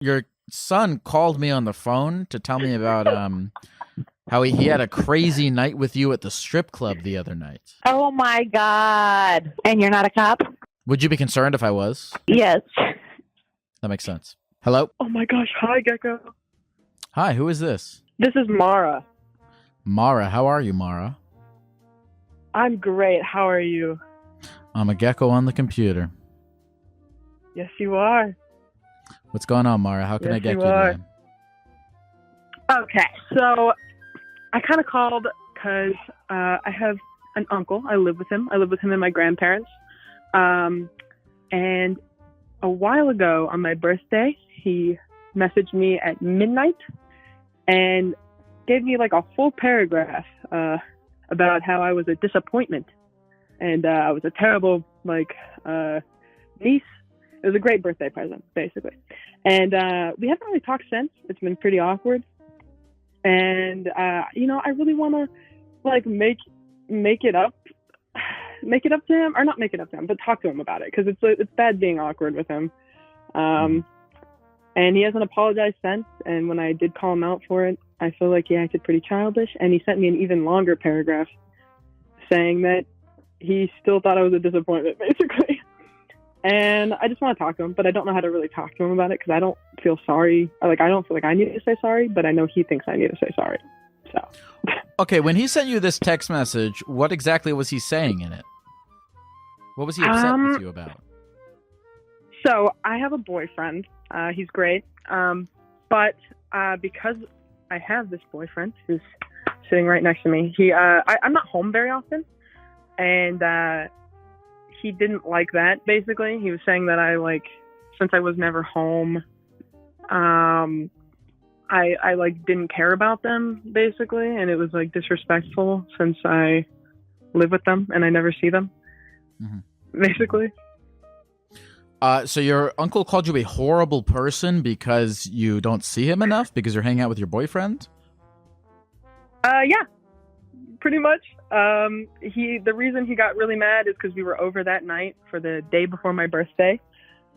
Your son called me on the phone to tell me about how he had a crazy night with you at the strip club the other night. Oh my God. And you're not a cop? Would you be concerned if I was? Yes. That makes sense. Hello? Oh my gosh. Hi, Gecko. Hi, who is this? This is Mara. Mara, how are you, Mara? I'm great. How are you? I'm a gecko on the computer. Yes, you are. What's going on, Mara? How can I get you are. today? Okay, so I kind of called because I have an uncle. I live with him. I live with him and my grandparents. And a while ago on my birthday, he messaged me at midnight and gave me like a full paragraph about how I was a disappointment and I was a terrible niece. It was a great birthday present, basically. And we haven't really talked since. It's been pretty awkward. And I really want to make it up to him, or not make it up to him, but talk to him about it, because it's bad being awkward with him. And he hasn't apologized since. And when I did call him out for it, I feel like he acted pretty childish. And he sent me an even longer paragraph saying that he still thought I was a disappointment, basically. And I just want to talk to him, but I don't know how to really talk to him about it because I don't feel sorry. I don't feel like I need to say sorry, but I know he thinks I need to say sorry. So. Okay, when he sent you this text message, what exactly was he saying in it? What was he upset with you about? So I have a boyfriend. He's great. But because I have this boyfriend who's sitting right next to me, I'm not home very often. And he didn't like that, basically. He was saying that since I was never home, I didn't care about them, basically. And it was disrespectful since I live with them and I never see them, basically. So your uncle called you a horrible person because you don't see him enough, because you're hanging out with your boyfriend? Yeah, pretty much. The reason he got really mad is because we were over that night for the day before my birthday,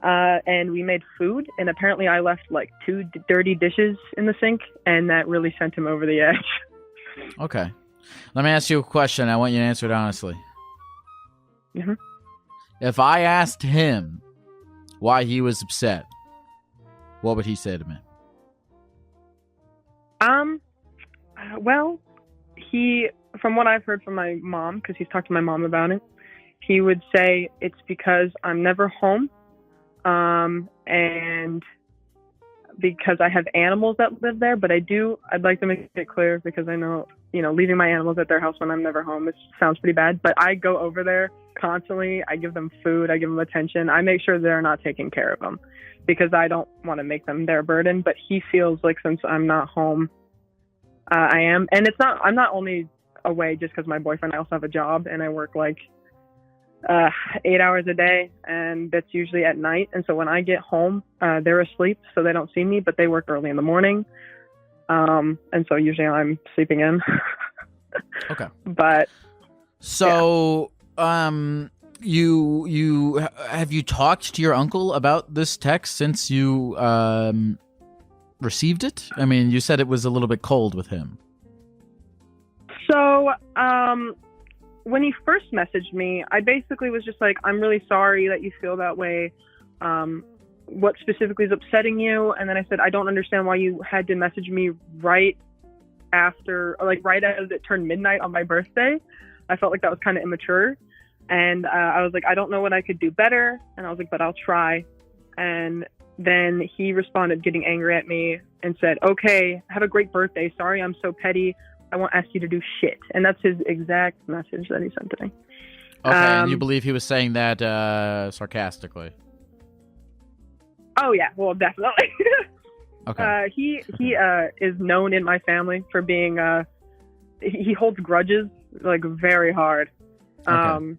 and we made food, and apparently I left 2 dirty dishes in the sink, and that really sent him over the edge. Okay. Let me ask you a question. I want you to answer it honestly. Mm-hmm. If I asked him why he was upset, what would he say to me? Well, from what I've heard from my mom, because he's talked to my mom about it, he would say it's because I'm never home, and because I have animals that live there. But I'd like to make it clear, because I know, leaving my animals at their house when I'm never home, it sounds pretty bad. But I go over there constantly. I give them food. I give them attention. I make sure they're not taking care of them, because I don't want to make them their burden. But he feels like since I'm not home, I am. And I'm not only away just because my boyfriend, I also have a job, and I work 8 hours a day, and that's usually at night. And so when I get home, they're asleep, so they don't see me, but they work early in the morning. And so usually I'm sleeping in. Okay. But so, you have you talked to your uncle about this text since you received it? I mean, you said it was a little bit cold with him. So, when he first messaged me, I basically was just like, I'm really sorry that you feel that way. What specifically is upsetting you? And then I said, I don't understand why you had to message me right after, right as it turned midnight on my birthday. I felt like that was kind of immature. And I was like, I don't know what I could do better. And I was like, but I'll try. And then he responded getting angry at me and said, okay, have a great birthday. Sorry, I'm so petty. I won't ask you to do shit. And that's his exact message that he sent to me. Okay, and you believe he was saying that sarcastically? Oh, yeah. Well, definitely. Okay. He is known in my family for being, he holds grudges, very hard. Okay.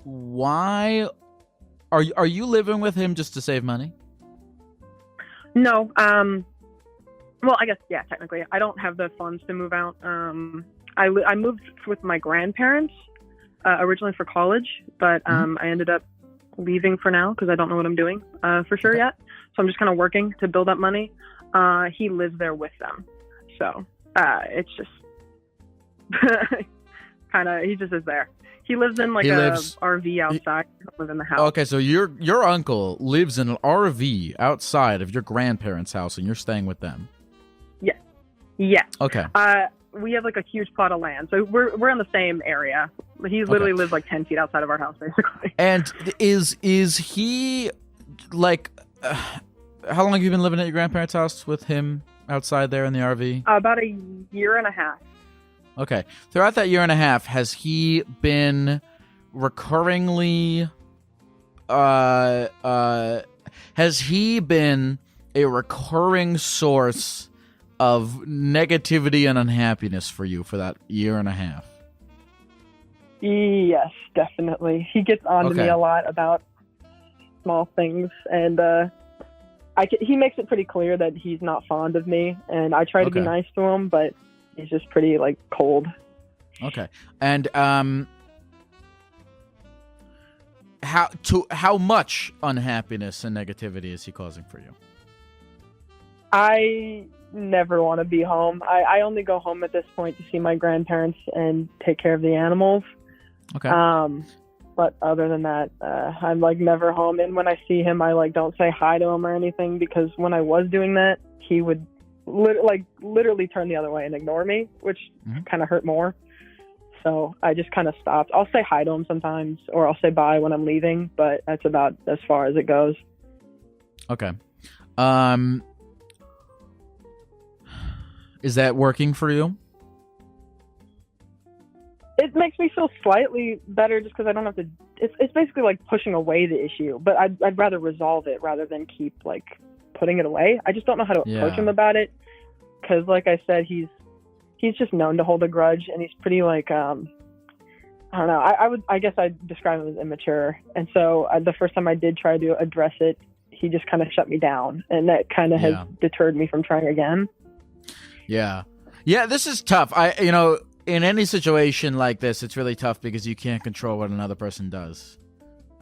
Why? Are you living with him just to save money? No. Well, I guess, yeah, technically. I don't have the funds to move out. I moved with my grandparents originally for college, but I ended up leaving for now because I don't know what I'm doing for sure yet. so I'm just kind of working to build up money. He lives there with them, so it's just kind of, he just is there. He lives in like a RV outside. He doesn't live in the house. Okay, so your uncle lives in an RV outside of your grandparents' house, and you're staying with them. Yes. Yes. Okay. We have like a huge plot of land, so we're in the same area. He literally lives like 10 feet outside of our house, basically. And is he like? How long have you been living at your grandparents' house with him outside there in the RV? About a year and a half. Okay. Throughout that year and a half, has he been recurringly has he been a recurring source of negativity and unhappiness for you for that year and a half? Yes, definitely. He gets on to me a lot about small things, and he makes it pretty clear that he's not fond of me, and I try to be nice to him, but he's just pretty like cold. Okay. And how much unhappiness and negativity is he causing for you? I never want to be home. I only go home at this point to see my grandparents and take care of the animals. Okay. But other than that, I'm like never home. And when I see him, I like don't say hi to him or anything, because when I was doing that, he would literally turn the other way and ignore me, which kind of hurt more. So I just kind of stopped. I'll say hi to him sometimes, or I'll say bye when I'm leaving, but that's about as far as it goes. Okay. Is that working for you? It makes me feel slightly better just because I don't have to. It's basically like pushing away the issue, but I'd rather resolve it rather than keep like putting it away. I just don't know how to approach him about it, because like I said, he's just known to hold a grudge, and he's pretty like I don't know. I guess I'd describe him as immature, and so the first time I did try to address it, he just kind of shut me down, and that kind of has deterred me from trying again. Yeah, this is tough. In any situation like this, it's really tough because you can't control what another person does.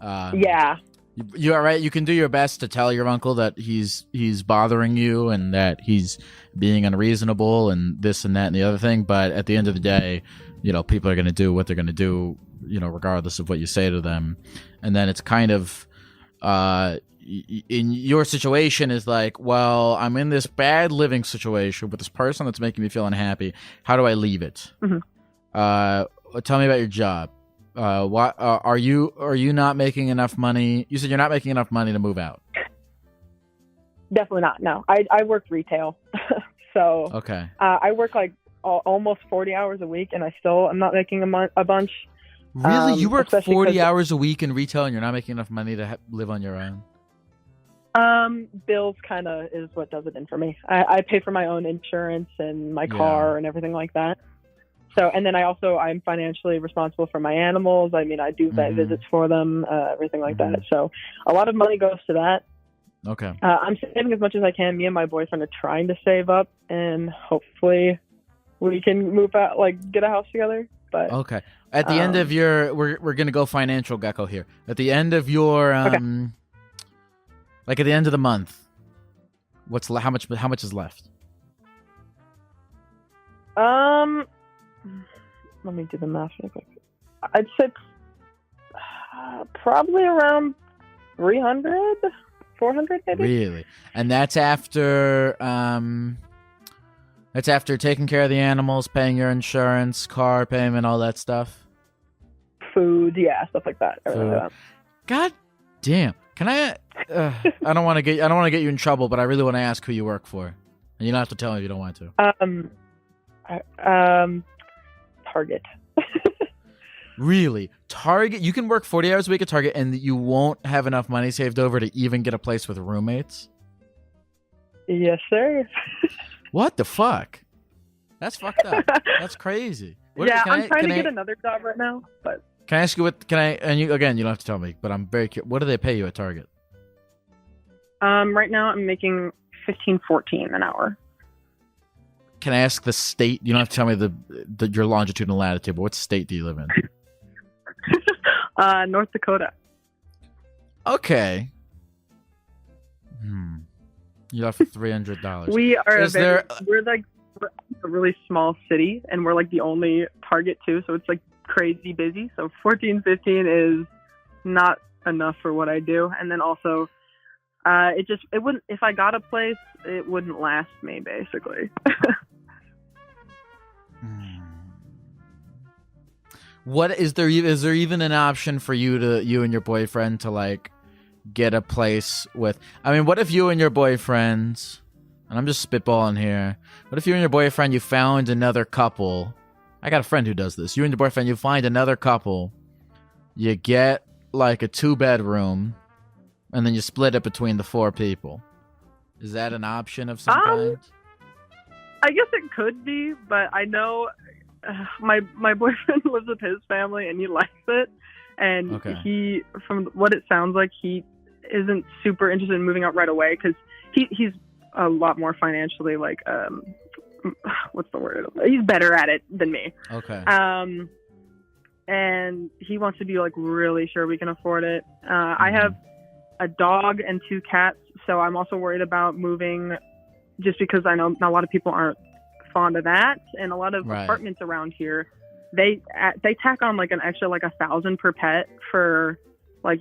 You are right. You can do your best to tell your uncle that he's bothering you and that he's being unreasonable and this and that and the other thing. But at the end of the day, people are going to do what they're going to do, regardless of what you say to them. And then it's kind of, in your situation is like, well, I'm in this bad living situation with this person that's making me feel unhappy. How do I leave it? Mm-hmm. Tell me about your job. What are you not making enough money? You said you're not making enough money to move out. Definitely not. No, I work retail, so I work like almost 40 hours a week, and I'm not making a bunch. Really, you work 40 hours a week in retail, and you're not making enough money to live on your own? Bills kind of is what does it in for me. I pay for my own insurance and my car and everything like that. So, and then I'm financially responsible for my animals. I mean, I do vet visits for them, everything like that. So a lot of money goes to that. Okay. I'm saving as much as I can. Me and my boyfriend are trying to save up, and hopefully we can move out, like get a house together. But okay. At the end of your, we're going to go financial Gecko here. At the end of your, like at the end of the month, how much is left? Let me do the math real quick. I'd say probably around 300, 400 maybe. Really? And that's after taking care of the animals, paying your insurance, car payment, all that stuff? Food, stuff like that. Everything like that. God damn. Can I I don't want to get you in trouble, but I really want to ask who you work for. And you don't have to tell me if you don't want to. Target. Really? Target? You can work 40 hours a week at Target and you won't have enough money saved over to even get a place with roommates? Yes, sir. What the fuck? That's fucked up. That's crazy. I'm trying to get another job right now, but can I ask you and you don't have to tell me, but I'm very curious. What do they pay you at Target? Right now I'm making $15-14 an hour. Can I ask the state? You don't have to tell me your longitude and latitude, but what state do you live in? North Dakota. Okay. You left for $300. We are we're a really small city, and we're like the only Target too, so it's like crazy busy. So 14-15 is not enough for what I do, and then also it wouldn't, if I got a place, it wouldn't last me basically. What is there even an option for you and your boyfriend to like get a place with? I mean, what if you and your boyfriend, and I'm just spitballing here, what if you and your boyfriend, you found another couple? I got a friend who does this. You and your boyfriend, you find another couple, you get like a 2-bedroom, and then you split it between the 4 people. Is that an option of some kind? I guess it could be, but I know my boyfriend lives with his family and he likes it, and he, from what it sounds like, he isn't super interested in moving out right away because he's a lot more financially like what's the word? He's better at it than me. Okay. And he wants to be like really sure we can afford it. I have a dog and 2 cats, so I'm also worried about moving just because I know not a lot of people aren't fond of that, and a lot of apartments around here, they tack on like an extra like $1,000 per pet for like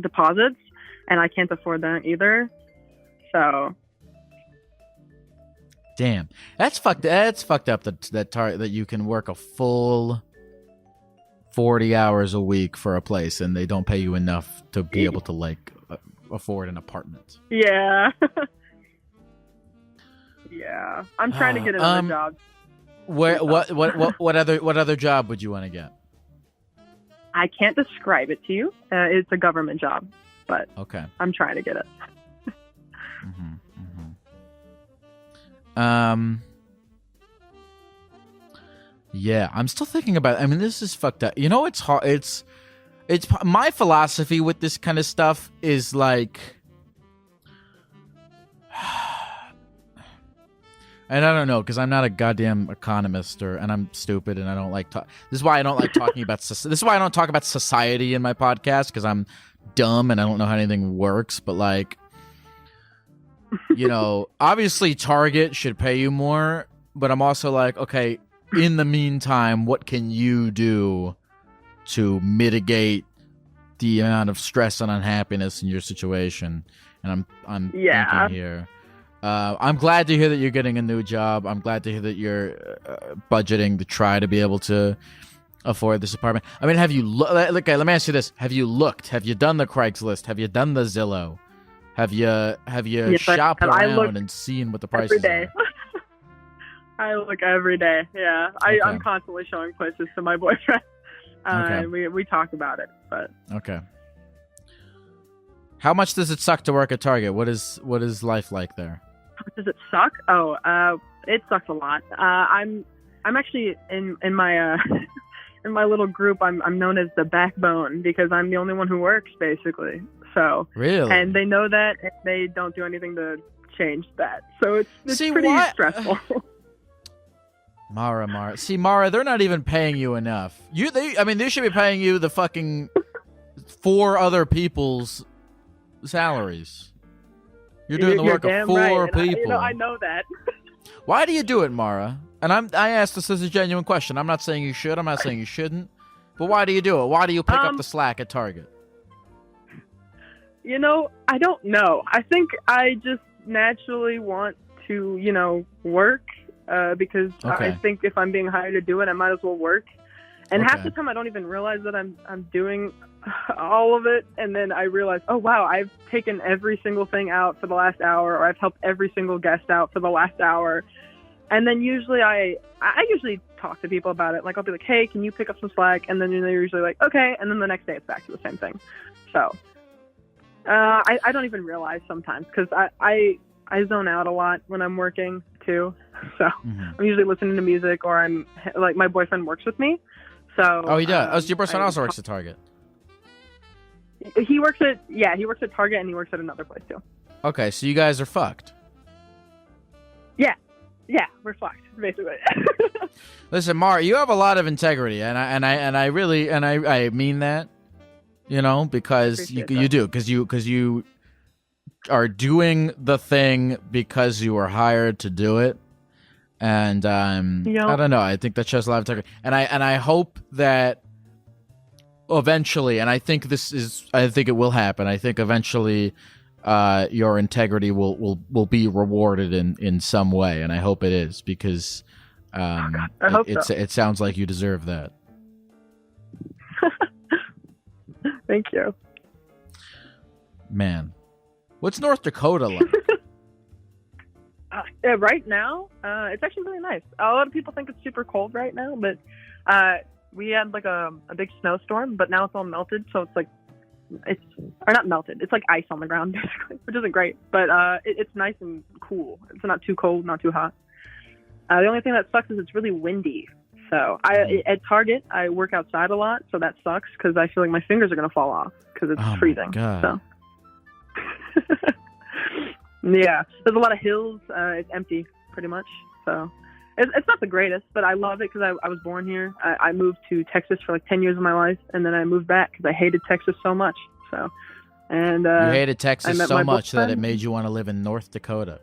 deposits, and I can't afford that either. So damn, that's fucked up that you can work a full 40 hours a week for a place and they don't pay you enough to be able to like afford an apartment. Yeah. Yeah, I'm trying to get another job. What other job would you want to get? I can't describe it to you. It's a government job, but I'm trying to get it. Yeah, I'm still thinking about it. I mean, this is fucked up. You know, it's hard. It's my philosophy with this kind of stuff is like. And I don't know, because I'm not a goddamn economist, and I'm stupid, and I don't like this is why I don't like talking about. This is why I don't talk about society in my podcast, because I'm dumb and I don't know how anything works. But like, obviously Target should pay you more, but I'm also like, okay, in the meantime, what can you do to mitigate the amount of stress and unhappiness in your situation? And I'm thinking here. I'm glad to hear that you're getting a new job. I'm glad to hear that you're budgeting to try to be able to afford this apartment. I mean, have you looked? Okay, let me ask you this: have you looked? Have you done the Craigslist? Have you done the Zillow? Have you shopped around and seen what the prices are? I look every day. Yeah, I'm constantly showing places to my boyfriend. We talk about it, but okay. How much does it suck to work at Target? What is life like there? Does it suck? Oh, it sucks a lot. I'm actually in my in my little group. I'm known as the backbone because I'm the only one who works basically. So really, and they know that, and they don't do anything to change that. So it's pretty stressful. Mara. See, Mara, they're not even paying you enough. They should be paying you the fucking 4 other people's salaries. You're doing the work of 4 people. I know that. Why do you do it, Mara? And I asked this as a genuine question. I'm not saying you should. I'm not saying you shouldn't. But why do you do it? Why do you pick up the slack at Target? I don't know. I think I just naturally want to, work because I think if I'm being hired to do it, I might as well work. And half the time I don't even realize that I'm doing all of it, and then I realize, oh wow, I've taken every single thing out for the last hour, or I've helped every single guest out for the last hour. And then usually I usually talk to people about it. Like I'll be like, hey, can you pick up some slack? And then they're usually like, okay. And then the next day it's back to the same thing. So I don't even realize sometimes because I zone out a lot when I'm working too. So I'm usually listening to music, or I'm like, my boyfriend works with me. So oh, he does. Your boyfriend also works at Target. He works at Target, and he works at another place too. Okay, so you guys are fucked. Yeah, we're fucked basically. Listen, Mara, you have a lot of integrity, and I really mean that, because you do, because you are doing the thing because you were hired to do it. And I don't know. I think that shows a lot of integrity. And I hope that eventually, and I think it will happen. I think eventually your integrity will be rewarded in some way, and I hope it is, because it sounds like you deserve that. Thank you. Man, what's North Dakota like? Right now, it's actually really nice. A lot of people think it's super cold right now, but we had like a big snowstorm, but now it's all melted, so it's like or not melted. It's like ice on the ground, basically, which isn't great, but it's nice and cool. It's not too cold, not too hot. The only thing that sucks is it's really windy. So at Target, I work outside a lot, so that sucks because I feel like my fingers are gonna fall off because it's freezing. So. Yeah, there's a lot of hills. It's empty, pretty much. So it's not the greatest, but I love it because I was born here. I moved to Texas for like 10 years of my life, and then I moved back because I hated Texas so much. So, and you hated Texas so much that it made you want to live in North Dakota.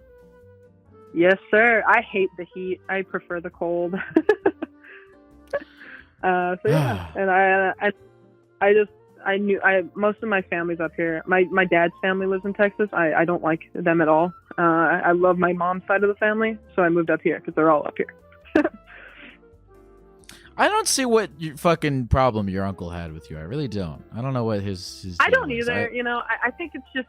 Yes, sir. I hate the heat. I prefer the cold. So yeah, and I knew most of my family's up here. My dad's family lives in Texas. I don't like them at all. I love my mom's side of the family, so I moved up here because they're all up here. I don't see what fucking problem your uncle had with you. I really don't. I don't know what his I don't either. I think it's just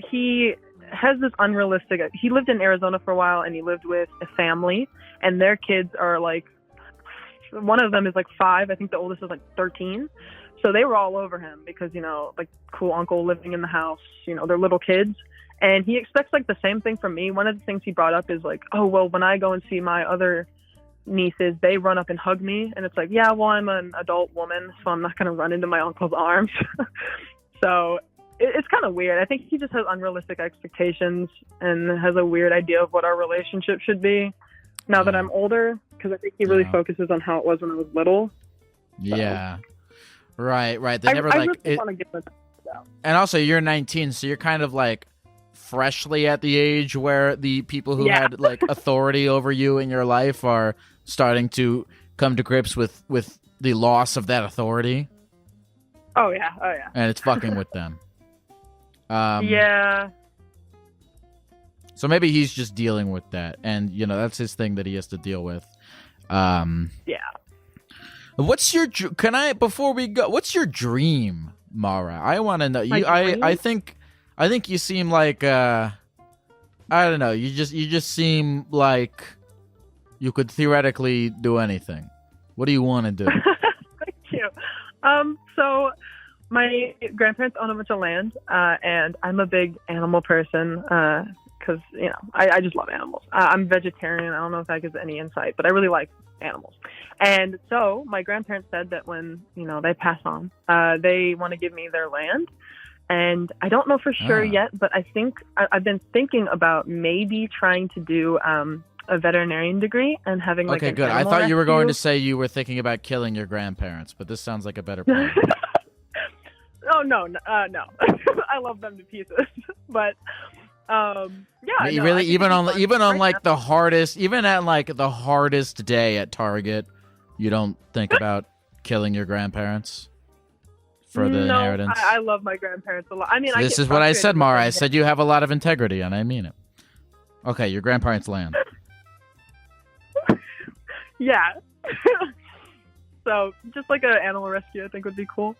he has this unrealistic. He lived in Arizona for a while, and he lived with a family, and their kids are like, one of them is like 5. I think the oldest is like 13. So they were all over him because, like, cool uncle living in the house, they're little kids. And he expects like the same thing from me. One of the things he brought up is like, oh, well, when I go and see my other nieces, they run up and hug me. And it's like, yeah, well, I'm an adult woman, so I'm not going to run into my uncle's arms. So it's kind of weird. I think he just has unrealistic expectations and has a weird idea of what our relationship should be now that I'm older, because I think he really focuses on how it was when I was little. So. Yeah. Right. They never like really it. Want to give it out. And also, you're 19, so you're kind of like freshly at the age where the people who had like authority over you in your life are starting to come to grips with the loss of that authority. Oh yeah. And it's fucking with them. Yeah. So maybe he's just dealing with that, and that's his thing that he has to deal with. Yeah. What's your before we go? What's your dream, Mara? I want to know. I think you seem like I don't know. You just seem like you could theoretically do anything. What do you want to do? Thank you. So my grandparents own a bunch of land, and I'm a big animal person. Because, I just love animals. I'm vegetarian. I don't know if that gives any insight, but I really like animals. And so my grandparents said that when, they pass on, they want to give me their land. And I don't know for sure yet, but I think I've been thinking about maybe trying to do a veterinarian degree and having like okay, good. I thought you were going to say you were thinking about killing your grandparents, but this sounds like a better plan. Oh, no. I love them to pieces. But... yeah, really, even on like the hardest, even at like the hardest day at Target, you don't think about killing your grandparents for the inheritance? I love my grandparents a lot. I mean, this is what I said, Mara. I said you have a lot of integrity, and I mean it. Okay, your grandparents' land. Yeah. So just like an animal rescue, I think would be cool.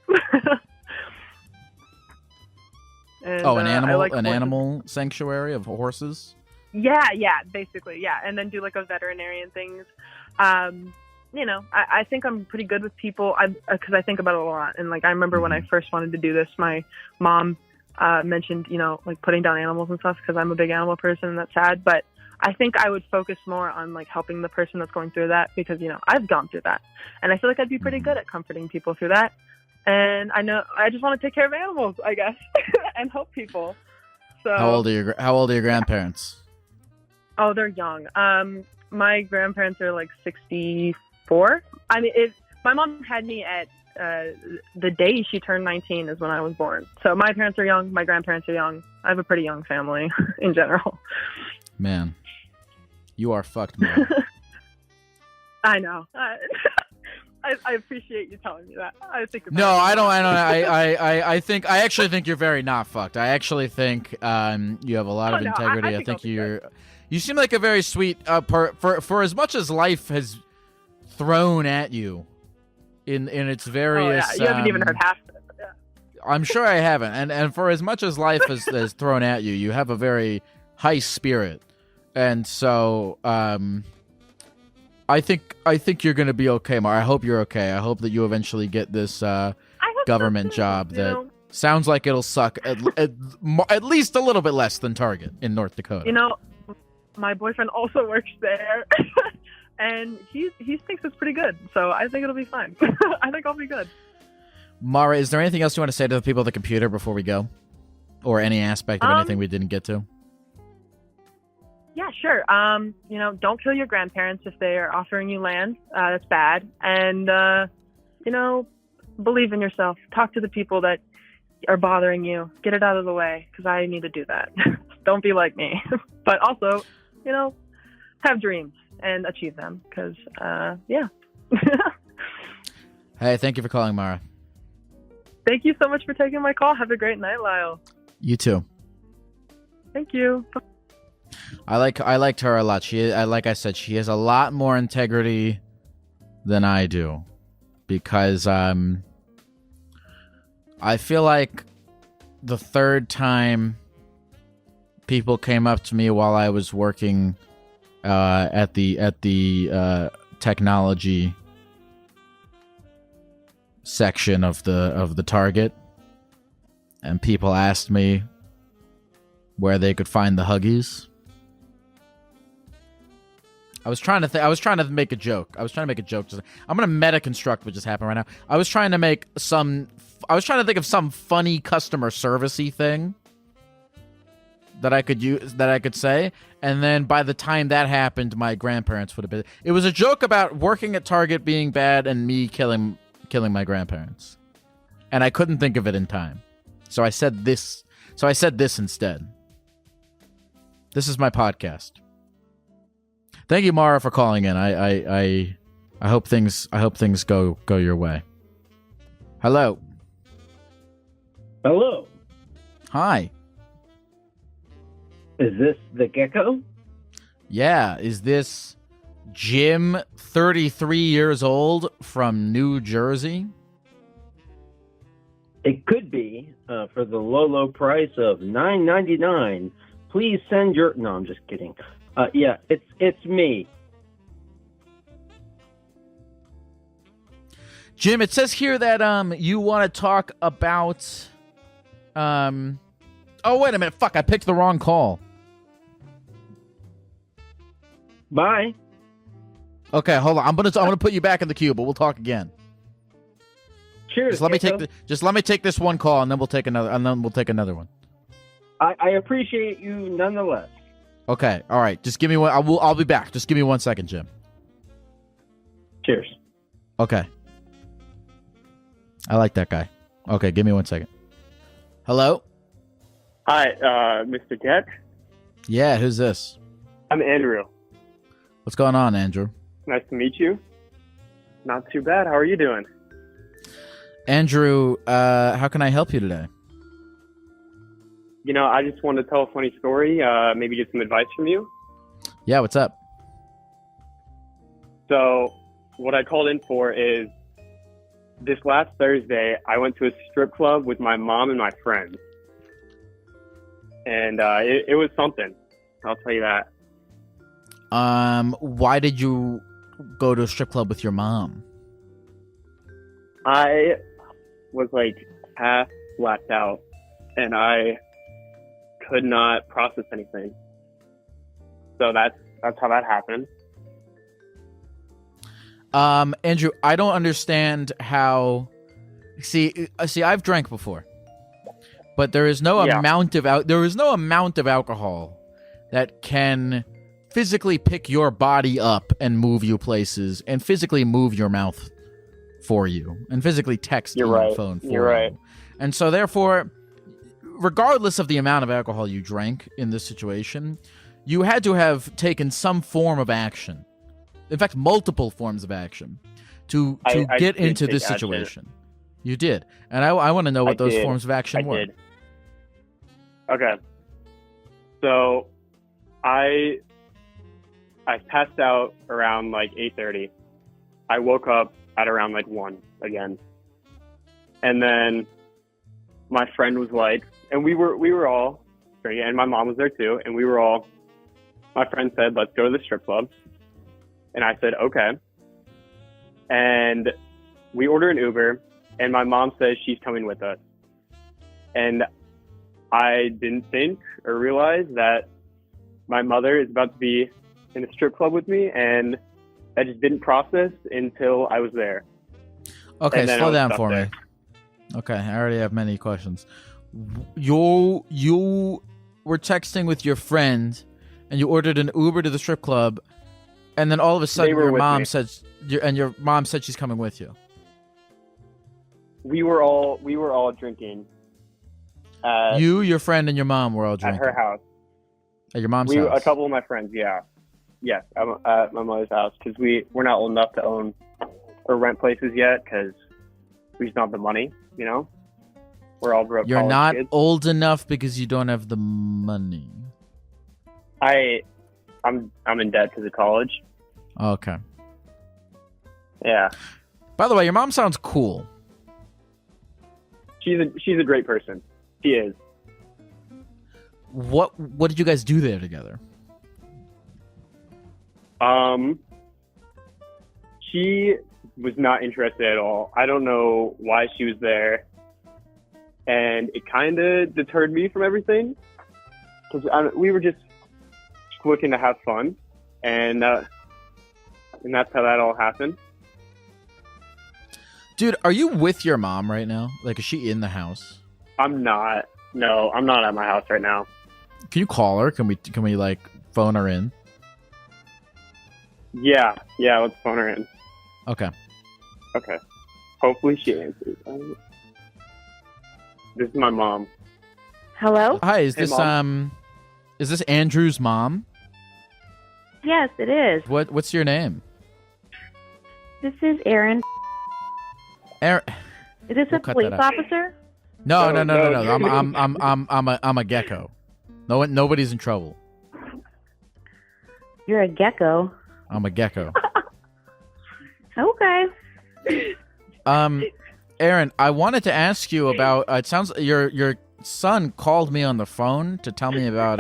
And, an animal sanctuary of horses? Yeah, basically, yeah. And then do like a veterinarian things. I think I'm pretty good with people because I think about it a lot. And like I remember when I first wanted to do this, my mom mentioned, like putting down animals and stuff because I'm a big animal person and that's sad. But I think I would focus more on like helping the person that's going through that because, I've gone through that. And I feel like I'd be pretty good at comforting people through that. And I know I just want to take care of animals, I guess, and help people. So How old are your grandparents? Oh, they're young. My grandparents are like 64. I mean, my mom had me at the day she turned 19 is when I was born. So my parents are young. My grandparents are young. I have a pretty young family in general. Man, you are fucked, man. I know. I appreciate you telling me that. I think. No, I don't. I actually think you're very not fucked. I actually think you have a lot of integrity. I think you seem like a very sweet for as much as life has thrown at you in its various. Oh, yeah. You haven't even heard half of it. Yeah. I'm sure I haven't. And for as much as life has thrown at you, you have a very high spirit, and so I think you're gonna be okay, Mar. I hope you're okay. I hope that you eventually get this government job that sounds like it'll suck at least a little bit less than Target in North Dakota. You know, my boyfriend also works there, and he thinks it's pretty good. So I think it'll be fine. I think I'll be good. Mara, is there anything else you want to say to the people at the computer before we go, or any aspect of anything we didn't get to? Yeah, sure. You know, don't kill your grandparents if they are offering you land. That's bad. And, you know, believe in yourself. Talk to the people that are bothering you. Get it out of the way, because I need to do that. Don't be like me. But also, you know, have dreams and achieve them, because, yeah. Hey, thank you for calling, Mara. Thank you so much for taking my call. Have a great night, Lyle. You too. Thank you. I liked her a lot. Like I said, she has a lot more integrity than I do, because I feel like the third time people came up to me while I was working at the technology section of the Target, and people asked me where they could find the Huggies. I was trying to make a joke. I'm gonna meta construct what just happened right now. I was trying to think of some funny customer servicey thing that I could say, and then by the time that happened, my grandparents would have been. It was a joke about working at Target being bad and me killing my grandparents, and I couldn't think of it in time, so I said this. So I said this instead. This is my podcast. Thank you, Mara, for calling in. I hope things go your way. Hello. Hello. Hi. Is this the Gecko? Yeah. Is this Jim, 33 years old, from New Jersey? It could be for the low price of $9.99. Please send your. No, I'm just kidding. Yeah, it's me. Jim, it says here that you want to talk about oh, wait a minute. Fuck, I picked the wrong call. Bye. Okay, hold on. I'm gonna put you back in the queue, but we'll talk again. Cheers. Just let me take this one call, and then we'll take another one. I appreciate you nonetheless. Okay, all right. Just give me one. I'll be back. Just give me 1 second, Jim. Cheers. Okay. I like that guy. Okay, give me 1 second. Hello? Hi, Mr. Jet. Yeah, who's this? I'm Andrew. What's going on, Andrew? Nice to meet you. Not too bad. How are you doing? Andrew, how can I help you today? You know, I just wanted to tell a funny story, maybe get some advice from you. Yeah, what's up? So, what I called in for is, this last Thursday, I went to a strip club with my mom and my friends. And it was something. I'll tell you that. Why did you go to a strip club with your mom? I was like half blacked out, and I could not process anything. So that's how that happened. Andrew, I don't understand how. See, I've drank before, but there is no amount of alcohol that can physically pick your body up and move you places and physically move your mouth for you and physically text You're on right. the phone for You're right. you. And so therefore, regardless of the amount of alcohol you drank in this situation, you had to have taken some form of action. In fact, multiple forms of action to I get did into take this action. situation. You did. And I want to know what those did. forms of action I were. did. Okay. So I passed out around like 8:30. I woke up at around like 1 again. And then my friend was like, and we were all drinking, and my mom was there too, and my friend said, let's go to the strip club. And I said, okay. And we ordered an Uber, and my mom says she's coming with us. And I didn't think or realize that my mother is about to be in a strip club with me, and I just didn't process until I was there. Okay, And then I slow was down stuck for there. me. Okay, I already have many questions. You were texting with your friend, and you ordered an Uber to the strip club, and then all of a sudden were your with mom me. says, your mom said she's coming with you. We were all drinking at You, your friend, and your mom were all drinking her house. at your mom's house. A couple of my friends, yeah. Yes, at my mother's house, because we're not old enough to own or rent places yet, because we just don't have the money, you know? We're all broke You're college not kids. old enough because you don't have the money. I'm in debt because of college. Okay. Yeah. By the way, your mom sounds cool. She's a great person. She is. What did you guys do there together? She was not interested at all. I don't know why she was there. And it kind of deterred me from everything. Because we were just looking to have fun. And that's how that all happened. Dude, are you with your mom right now? Like, is she in the house? I'm not. No, I'm not at my house right now. Can you call her? Can we like phone her in? Yeah, let's phone her in. Okay. Okay. Hopefully she answers. This is my mom. Hello? Hi, is Hey, this Mom. is this Andrew's mom? Yes, it is. What's your name? This is Aaron. Aaron. Is this We'll a cut police that out. officer? No. No. I'm a gecko. Nobody's in trouble. You're a gecko. I'm a gecko. Okay. Aaron, I wanted to ask you about. It sounds your son called me on the phone to tell me about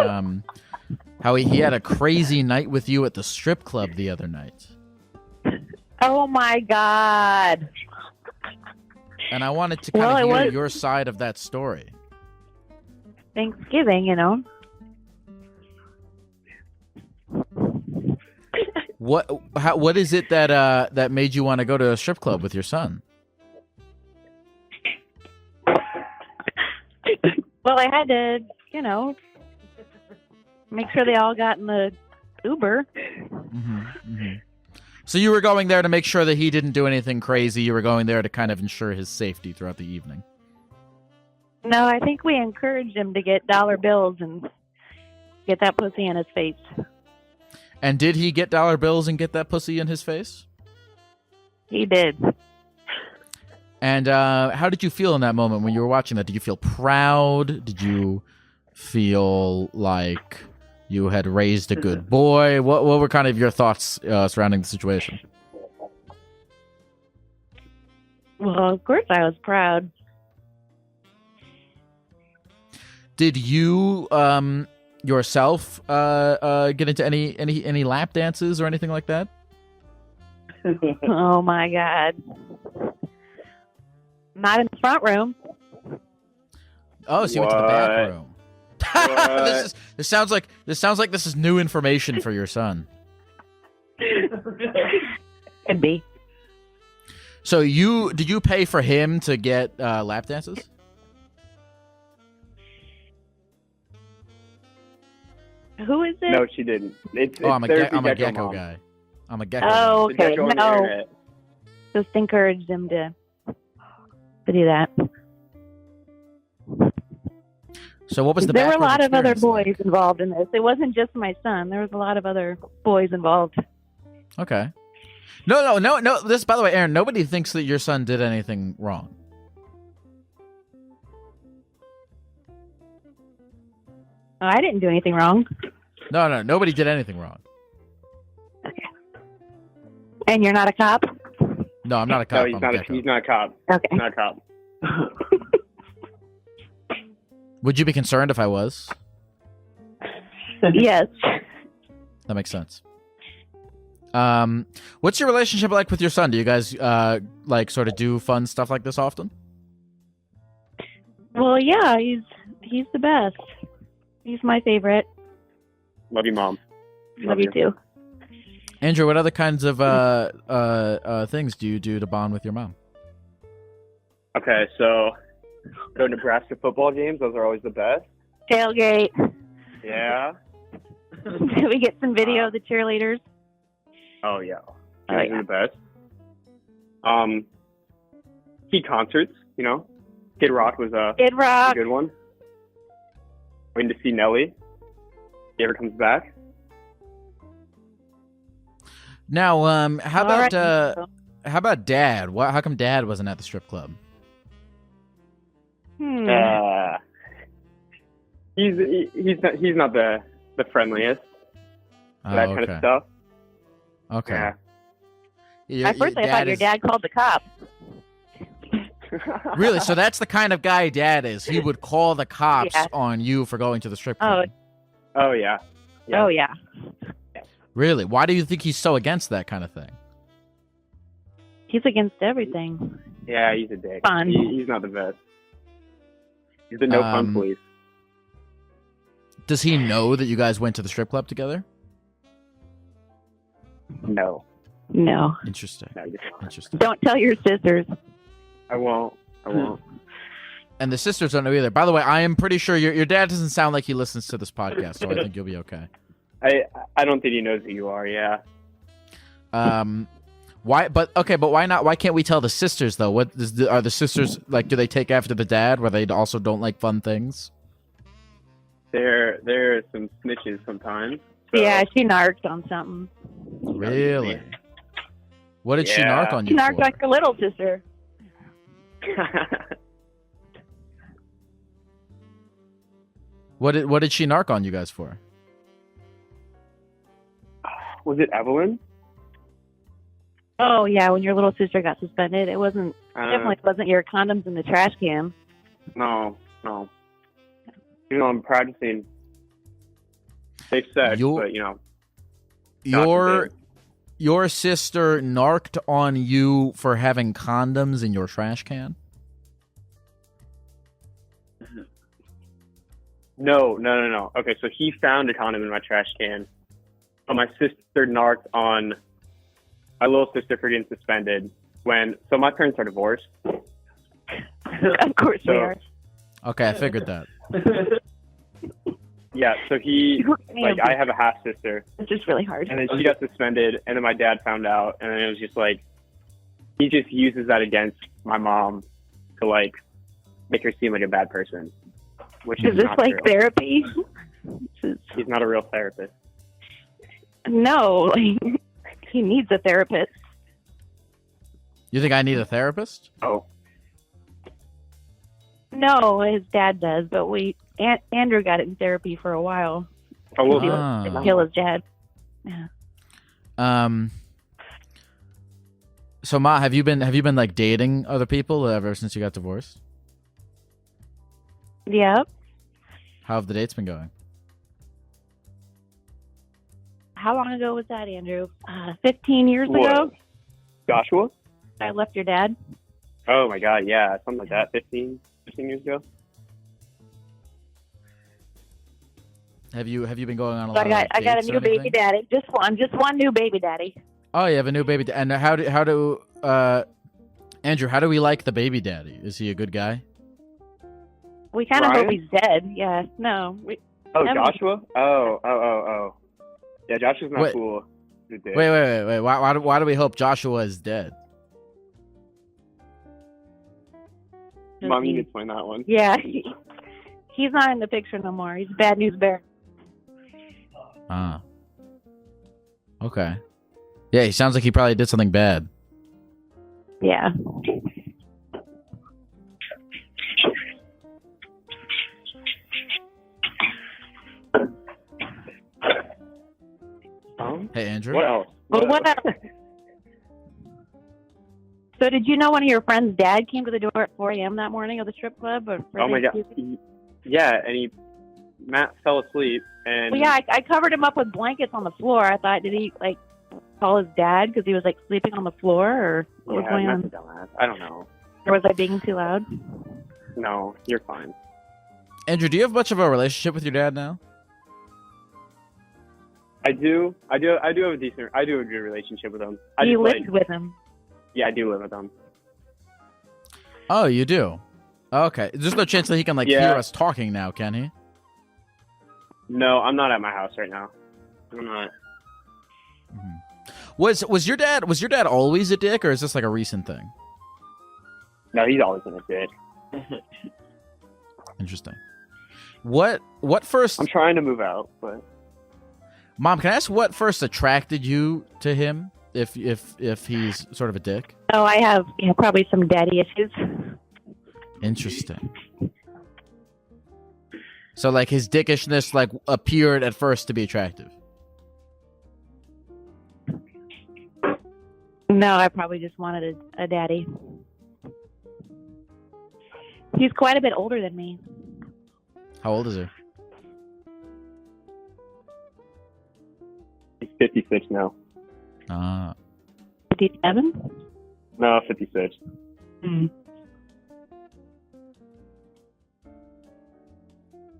how he had a crazy night with you at the strip club the other night, Oh my God. and I wanted to kind Well, of it hear was- your side of that story. Thanksgiving, you know. What is it that made you want to go to a strip club with your son? Well, I had to, you know, make sure they all got in the Uber. So you were going there to make sure that he didn't do anything crazy. You were going there to kind of ensure his safety throughout the evening. No, I think we encouraged him to get dollar bills and get that pussy in his face. And did he get dollar bills and get that pussy in his face? He did. And how did you feel in that moment when you were watching that? Did you feel proud? Did you feel like you had raised a good boy? What were kind of your thoughts surrounding the situation? Well, of course I was proud. Did you yourself get into any lap dances or anything like that? Oh my God. Not in the front room. Oh, so you went to the back What? room. What? This sounds like this is new information for your son. Could be. So did you pay for him to get lap dances? Who is it? No, she didn't. It's I'm a therapy gecko mom. guy. I'm a gecko. Oh, The okay. gecko on the No. internet. Just encouraged him to do that. So what was the There were a backward lot of other experience boys involved in this. It wasn't just my son. There was a lot of other boys involved. like? Okay. No. This, by the way, Aaron, nobody thinks that your son did anything wrong. Oh, I didn't do anything wrong. No, nobody did anything wrong. Okay. And you're not a cop? No, I'm not a cop. No, he's I'm not. Gecko. He's not a cop. Okay. He's not a cop. Would you be concerned if I was? Yes. That makes sense. What's your relationship like with your son? Do you guys like sort of do fun stuff like this often? Well, yeah, he's the best. He's my favorite. Love you, Mom. Love you too. Andrew, what other kinds of things do you do to bond with your mom? Okay, so go to Nebraska football games. Those are always the best. Tailgate. Yeah. Did we get some video of the cheerleaders? Oh yeah. Oh, Those yeah. are the best. Key concerts. You know, Kid Rock was a Kid Rock. good one. Waiting to see Nelly. If he ever comes back. Now, how All right. about Dad? How come Dad wasn't at the strip club? He's not the friendliest. Oh, That kind of stuff. Okay. Yeah. At first, I thought your dad called the cops. Really? So that's the kind of guy Dad is. He would call the cops Yeah. on you for going to the strip club. Oh yeah. Yeah. Oh, yeah. Really? Why do you think he's so against that kind of thing? He's against everything. Yeah, he's a dick. Fun. He's not the best. He's the no fun police. Does he know that you guys went to the strip club together? No. No. Interesting. No, just, Interesting. Don't tell your sisters. I won't. And the sisters don't know either. By the way, I am pretty sure your dad doesn't sound like he listens to this podcast, so I think you'll be okay. I don't think he knows who you are. Yeah. Why? But why not? Why can't we tell the sisters though? Are the sisters like? Do they take after the dad, where they also don't like fun things? There are some snitches sometimes. So. Yeah, she narked on something. Really? What did she Yeah. narc on She you narked for? on your little sister. What did she narc on you guys for? Was it Evelyn? Oh, yeah, when your little sister got suspended. It wasn't, definitely wasn't your condoms in the trash can. No. You know, I'm practicing safe sex, but you know. Your sister narked on you for having condoms in your trash can? No. Okay, so he found a condom in my trash can, but my sister narked on my little sister for getting suspended so my parents are divorced. Of course they are. Okay, I figured that. Yeah, so I have a half sister, It's just really hard. and then she got suspended, and then my dad found out, and then it was just like, he just uses that against my mom to like make her seem like a bad person, which is Is this not like true. therapy? He's not a real therapist. No, he needs a therapist. You think I need a therapist? Oh, No, his dad does, but Andrew got it in therapy for a while. well, Ah. Kill his dad. Yeah. So Ma, have you been like dating other people ever since you got divorced? Yep. How have the dates been going? How long ago was that, Andrew? 15 years What? ago? Joshua? I left your dad. Oh my God, yeah, something like that. 15 years ago. Have you been going on a So lot I got a dates or new baby anything? daddy. Just one new baby daddy. Oh, you have a new baby. And how do Andrew? How do we like the baby daddy? Is he a good guy? We kind of hope Ryan? he's dead. Yeah. No. Oh, Emily. Joshua? Oh. Yeah, Joshua's not Wait. cool. He's a dick. Wait. Why do we hope Joshua is dead? Mom, you can explain that one. Yeah, he's not in the picture no more. He's bad news bear. Ah. Okay. Yeah, he sounds like he probably did something bad. Yeah. Hey, Andrew. What else? Well, what else? So did you know one of your friend's dad came to the door at 4 a.m. that morning of the strip club? Oh my God. Yeah, and Matt fell asleep, and Well, yeah, I covered him up with blankets on the floor. I thought, did he like call his dad because he was like sleeping on the floor, or what was going Matt's on? a dumbass. I don't know. Or was I being too loud? No, you're fine. Andrew, do you have much of a relationship with your dad now? I do have a good relationship with him. You lived with him. Yeah, I do live with him. Oh, you do? Okay. There's no chance that he can hear us talking now, can he? No, I'm not at my house right now. I'm not. Mm-hmm. Was your dad always a dick, or is this like a recent thing? No, he's always been a dick. Interesting. What first? I'm trying to move out, but Mom, can I ask what first attracted you to him? If he's sort of a dick. Oh, I have probably some daddy issues. Interesting. So like his dickishness appeared at first to be attractive. No, I probably just wanted a daddy. He's quite a bit older than me. How old is he? he's 56 now. 57? No, 56.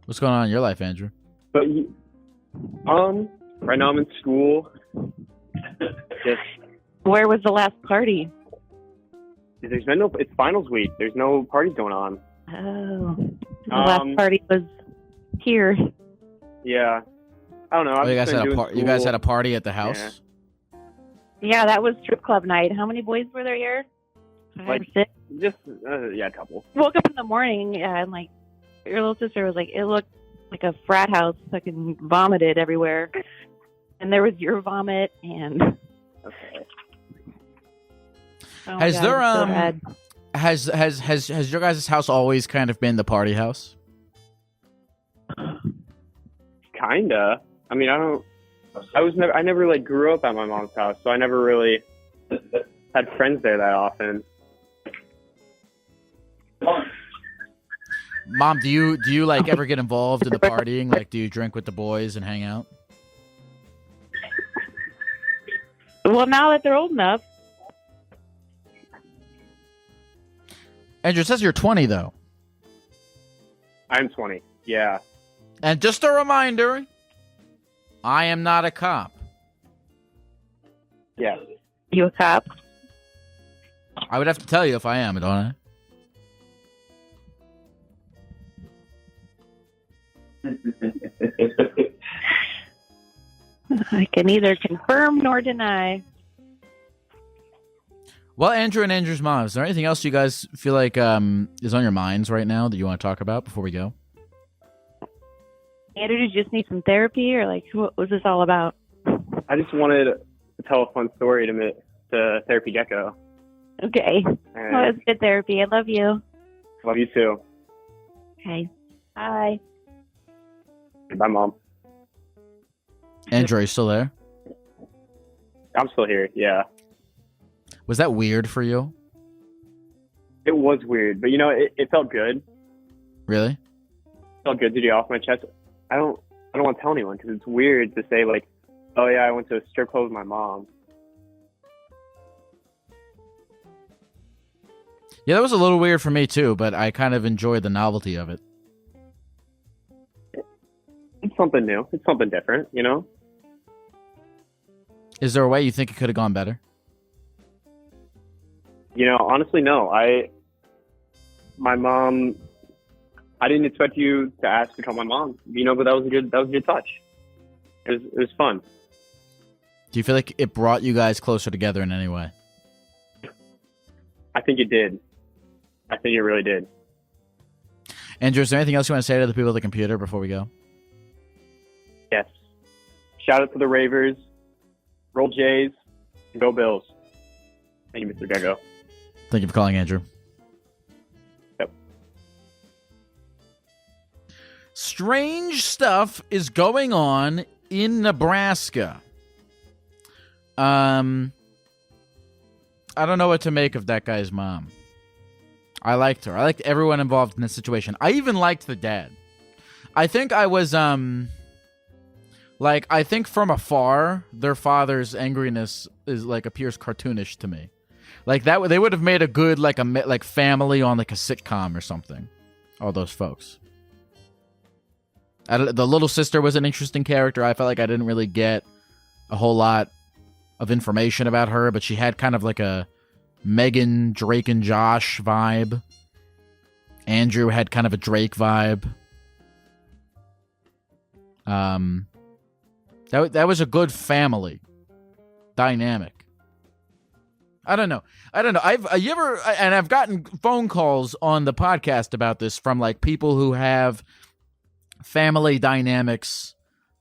What's going on in your life, Andrew? But right now I'm in school. Just Where was the last party? there's been it's finals week. There's no parties going on. Oh, the last party was here. Yeah, I don't know. Oh, you guys had a party at the house? Yeah, that was strip club night. How many boys were there here? 5 or 6? Just a couple. Woke up in the morning and your little sister was like, it looked like a frat house. Fucking vomited everywhere, and there was your vomit and. Okay. Oh Has God, there so bad. has your guys' house always kind of been the party house? Kinda. I mean, I never grew up at my mom's house, so I never really had friends there that often. Mom, do you ever get involved in the partying? Do you drink with the boys and hang out? Well, now that they're old enough. Andrew, it says you're 20 though. I'm 20. Yeah. And just a reminder, I am not a cop. Yeah. You a cop? I would have to tell you if I am, don't I? I can neither confirm nor deny. Well, Andrew and Andrew's mom, is there anything else you guys feel like is on your minds right now that you want to talk about before we go? Andrew, did you just need some therapy, or what was this all about? I just wanted to tell a fun story to Therapy Gecko. Okay. And Well, it's good therapy. I love you. love you too. Okay. Bye. Bye, Mom. Andrew, are you still there? I'm still here. Yeah. Was that weird for you? It was weird, but it felt good. Really? It felt good to get off my chest. I don't want to tell anyone because it's weird to say oh yeah, I went to a strip club with my mom. Yeah, that was a little weird for me too, but I kind of enjoyed the novelty of it. It's something new. It's something different, Is there a way you think it could have gone better? Honestly, no. My mom, I didn't expect you to ask to call my mom, but that was a good touch. It was fun. Do you feel like it brought you guys closer together in any way? I think it did. I think it really did. Andrew, is there anything else you want to say to the people at the computer before we go? Yes. Shout out to the Ravers. Roll Jays. And go Bills. Thank you, Mr. Gecko. Thank you for calling, Andrew. Yep. Strange stuff is going on in Nebraska. I don't know what to make of that guy's mom. I liked her. I liked everyone involved in this situation. I even liked the dad. I think I was, I think from afar, their father's angriness is, appears cartoonish to me. That, they would have made a good, family on, a sitcom or something. All those folks. The little sister was an interesting character. I felt like I didn't really get a whole lot of information about her, but she had kind of a Megan, Drake, and Josh vibe. Andrew had kind of a Drake vibe. That was a good family dynamic. I don't know. I've gotten phone calls on the podcast about this from people who have family dynamics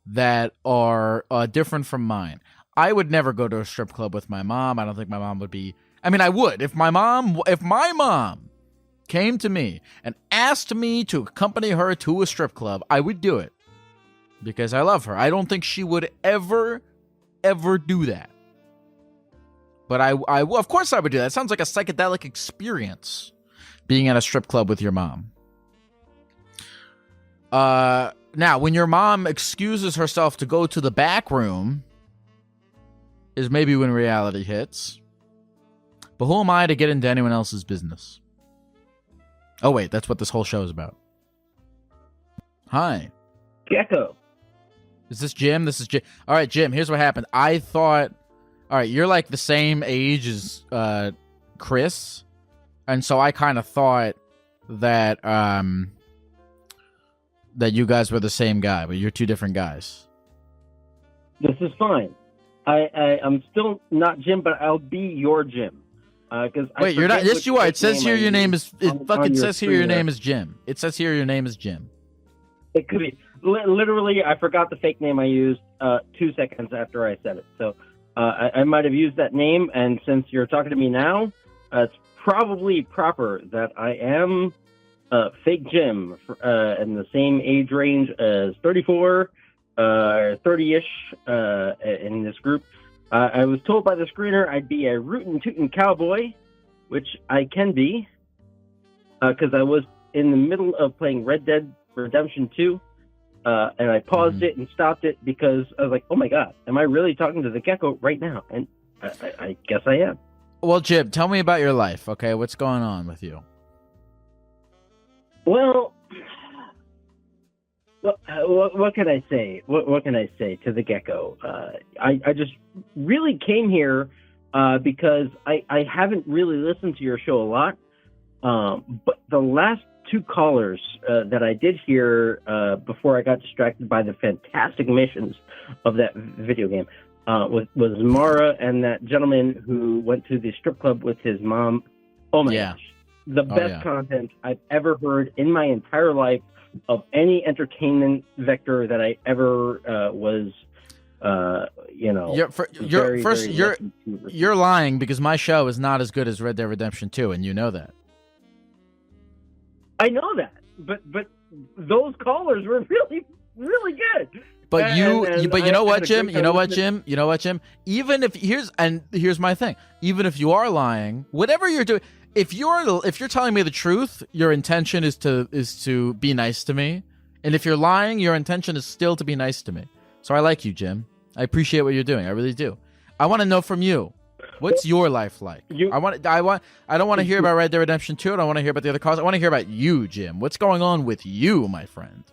that are different from mine. I would never go to a strip club with my mom. I don't think my mom would be. I mean, I would. If my mom came to me and asked me to accompany her to a strip club, I would do it because I love her. I don't think she would ever do that. But I of course I would do that. It sounds like a psychedelic experience being at a strip club with your mom. Now, when your mom excuses herself to go to the back room is maybe when reality hits. But who am I to get into anyone else's business? Oh, wait, that's what this whole show is about. Hi. Gecko. Is this Jim? This is Jim. All right, Jim, here's what happened. I thought, all right, you're the same age as Chris. And so I kind of thought that that you guys were the same guy, but you're two different guys. This is fine. I'm still not Jim, but I'll be your Jim. Wait, you're not. Yes, you are. It says here your name is. It fucking says here your name is Jim. It says here your name is Jim. It could be. Literally, I forgot the fake name I used 2 seconds after I said it. So I might have used that name, and since you're talking to me now, it's probably proper that I am fake Jim in the same age range as 34, 30-ish in this group. I was told by the screener I'd be a rootin' tootin' cowboy, which I can be, because I was in the middle of playing Red Dead Redemption 2, and I paused it and stopped it because I was like, oh my god, am I really talking to the Gecko right now? And I guess I am. Well, Jim, tell me about your life, okay? What's going on with you? Well, what can I say? What can I say to the Gecko? I just really came here because I haven't really listened to your show a lot. But the last two callers that I did hear before I got distracted by the fantastic missions of that video game was Mara and that gentleman who went to the strip club with his mom. Oh my gosh. The best content I've ever heard in my entire life of any entertainment vector that I ever was, You're lying because my show is not as good as Red Dead Redemption 2, and you know that. I know that, but those callers were really, really good. But you know what, Jim? You know what, Jim? Even if here's my thing. Even if you are lying, whatever you're doing. If you're telling me the truth, your intention is to be nice to me, and if you're lying, your intention is still to be nice to me. So I like you, Jim. I appreciate what you're doing. I really do. I want to know from you, what's your life like? I don't want to hear about Red Dead Redemption 2. I don't want to hear about the other cause. I want to hear about you, Jim. What's going on with you, my friend?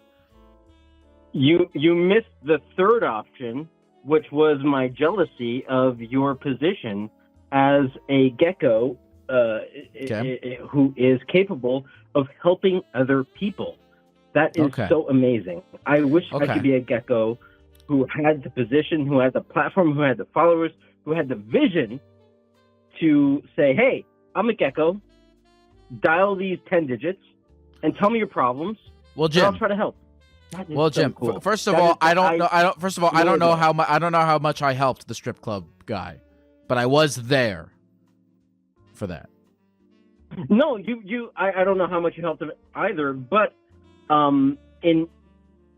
You missed the third option, which was my jealousy of your position as a Gecko. Who is capable of helping other people. That is so amazing. I wish I could be a Gecko who had the position, who had the platform, who had the followers, who had the vision to say, hey, I'm a Gecko, dial these 10 digits, and tell me your problems. Well, And I'll Jim. try to help. That is Well, so Jim. cool. First of That all, is- I don't know. First of all, I don't know Really how I don't know how much I helped the strip club guy, but I was there for that. No, I don't know how much you helped him either, but in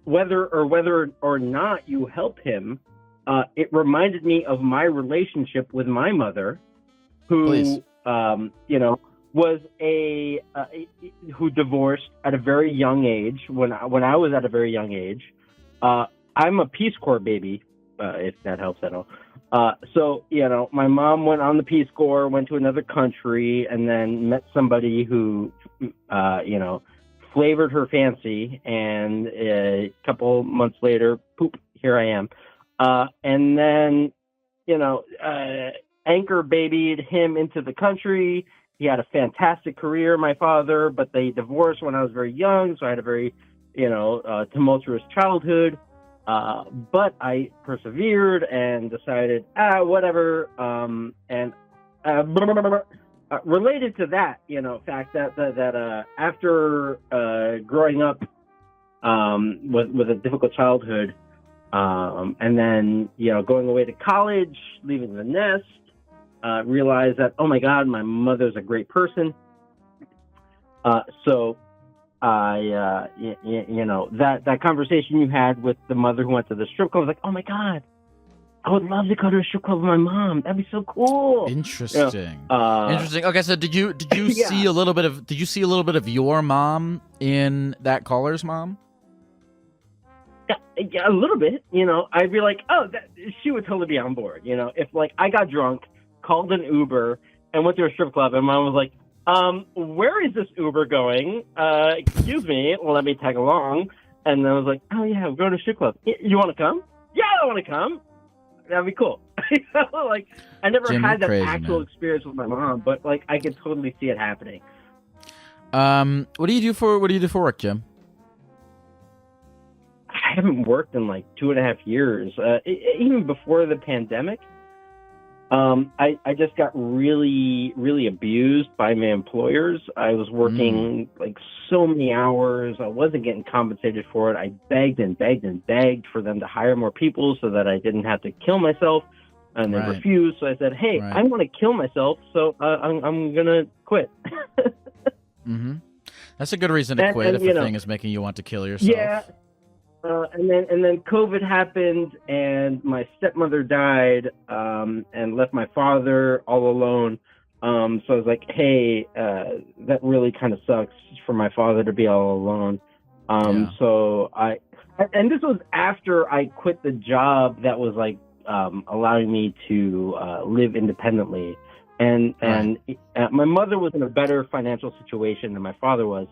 whether or not you helped him, it reminded me of my relationship with my mother, who Please. Was who divorced at a very young age. When I was at a very young age, I'm a Peace Corps baby, if that helps at all. So my mom went on the Peace Corps, went to another country, and then met somebody who, flavored her fancy. And a couple months later, poop, here I am. And then, anchor babied him into the country. He had a fantastic career, my father, but they divorced when I was very young, so I had a very, tumultuous childhood. But I persevered and decided, whatever. Related to that, fact that after growing up with a difficult childhood, and then going away to college, leaving the nest, realized that, oh my God, my mother's a great person. So I, that conversation you had with the mother who went to the strip club, I was like, oh my God, I would love to go to a strip club with my mom. That'd be so cool. Interesting. Yeah. Interesting. Okay, so did you Yeah. see a little bit of your mom in that caller's mom? Yeah, a little bit. I'd be like, oh, she would totally be on board. If I got drunk, called an Uber, and went to a strip club, and mom was like, where is this Uber going? Excuse me, let me tag along. And I was like, oh yeah, we're going to a strip club. You want to come? Yeah, I want to come. That'd be cool. I never Jim, had that you're crazy, actual man. experience with my mom, but I could totally see it happening. What do you do for work, Jim? I haven't worked in 2.5 years. Even before the pandemic, I just got really, really abused by my employers. I was working so many hours. I wasn't getting compensated for it. I begged and begged and begged for them to hire more people so that I didn't have to kill myself. And they Right. refused. So I said, hey, Right. I want to kill myself. So I'm going to quit. Mm-hmm. That's a good reason to And- quit and, if the thing is making you want to kill yourself. Yeah. And then COVID happened, and my stepmother died, and left my father all alone. So I was like, hey, that really kind of sucks for my father to be all alone. Yeah. So and this was after I quit the job that was allowing me to live independently. And my mother was in a better financial situation than my father was.